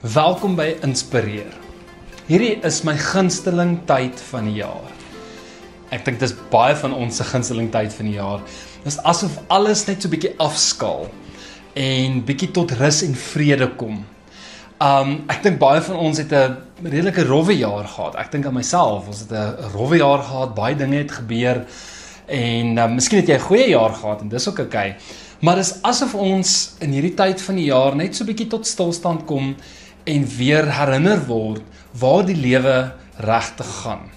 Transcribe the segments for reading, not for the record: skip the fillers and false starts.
Welkom by Inspireer. Hierdie is my gunsteling tyd van die jaar. Ek dink dis baie van ons se gunsteling tyd van die jaar. Dis asof alles net so bietjie afskaal en bietjie tot rus en vrede kom. Ek dink baie van ons het 'n redelike rowwe jaar gehad. Ek dink aan myself, ons het 'n rowwe jaar gehad, baie dinge het gebeur en miskien het jy 'n goeie jaar gehad en dis ook okay. Maar dis asof ons in hierdie tyd van die jaar net so bietjie tot stilstand kom en weer herinner word waar die lewe regtig gaan.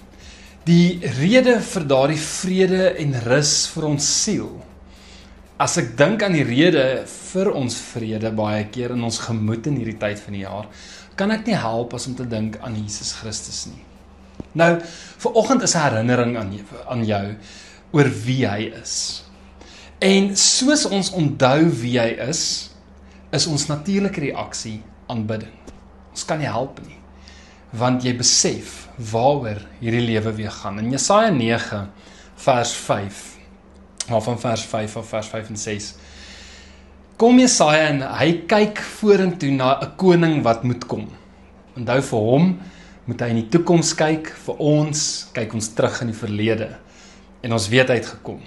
Die rede vir daardie vrede en rus vir ons siel. As ek dink aan die rede vir ons vrede baie keer in ons gemoed in hierdie tyd van die jaar, kan ek nie help as om te dink aan Jesus Christus nie. Nou, vanoggend is 'n herinnering aan jou oor wie hy is. En soos ons onthou wie hy is ons natuurlike reaksie aanbidding. Ons kan nie help nie, want jy besef waaroor hierdie lewe weer gaan. In Jesaja 9 vers 5, van vers 5 of vers 5 en 6, kom Jesaja en hy kyk vorentoe na 'n koning wat moet kom. Onthou, vir hom moet hy in die toekoms kyk, vir ons kyk ons terug in die verlede. En ons weet hy het gekom.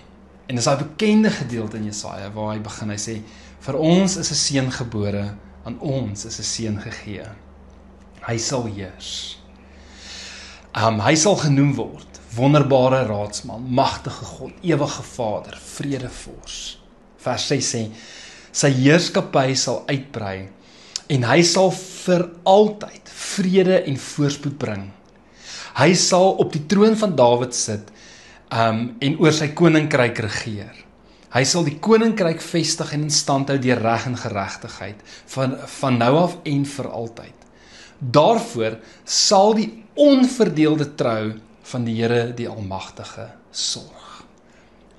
En dis daai bekende gedeelte in Jesaja waar hy begin, hy sê, vir ons is 'n seun gebore, aan ons is 'n seun gegee. Hy sal heers. Hy sal genoem word, wonderbare raadsman, magtige God, ewige Vader, vredevors. Vers 6 sê, sy heerskappy sal uitbrei, en hy sal vir altyd vrede en voorspoed bring. Hy sal op die troon van Dawid sit, en oor sy koninkryk regeer. Hy sal die koninkryk vestig en in stand hou deur reg en geregtigheid, van nou af en vir altyd. Daarvoor sal die onverdeelde trou van die Here die Almagtige sorg.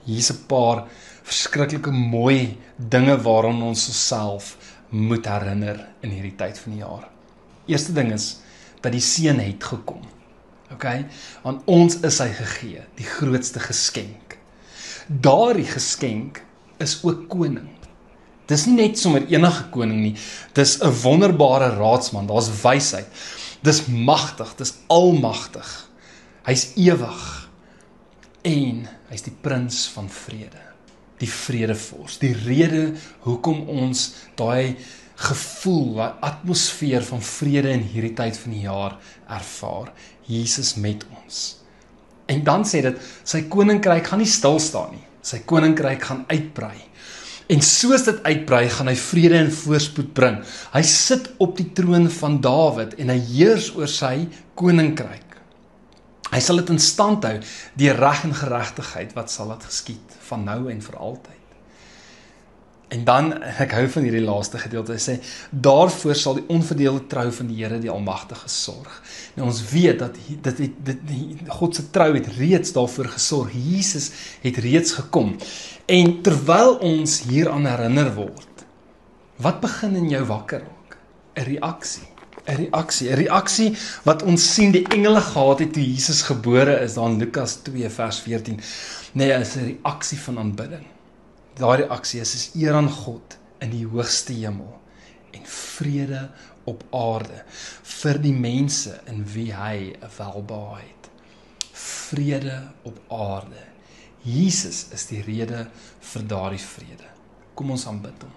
Hier's 'n paar verskriklike mooi dinge waaraan ons osself moet herinner in hierdie tyd van die jaar. Eerste ding is dat die seun het gekom. Okay? Aan ons is hy gegee, die grootste geskenk. Daardie geskenk is ook koning. Dis nie net sommer enige koning nie, dis 'n wonderbare raadsman, daar's wysheid, dis magtig, dis almagtig, hy's ewig, en hy's die prins van vrede, die vredevors, die rede hoekom ons daai gevoel, daai atmosfeer van vrede in hierdie tyd van die jaar ervaar, Jesus met ons. En dan sê dit, sy koninkryk gaan nie stil staan nie, sy koninkryk gaan uitbrei. En soos dit uitbrei, gaan hy vrede en voorspoed bring. Hy sit op die troon van Dawid en hy heers oor sy koninkryk. Hy sal dit in stand hou, deur reg en geregtigheid, wat sal dit geskied, van nou en vir altyd. En dan, ek hou van hierdie laaste gedeelte, hy sê, daarvoor sal die onverdeelde trou van die Here die Almagtige sorg. Nou ons weet dat God se trou het reeds daarvoor gesorg. Jesus het reeds gekom. En terwyl ons hieraan herinner word, wat begin in jou wakker raak? 'n reaksie. 'n reaksie wat ons sien die engele gehad het toe Jesus gebore is, daar in Lukas 2 vers 14. Nee, is 'n reaksie van aanbidding. Daardie reaksie is eer aan God in die hoogste hemel en vrede op aarde vir die mense in wie hy 'n welbehae het. Vrede op aarde. Jesus is die rede vir daardie vrede. Kom ons aanbid hom.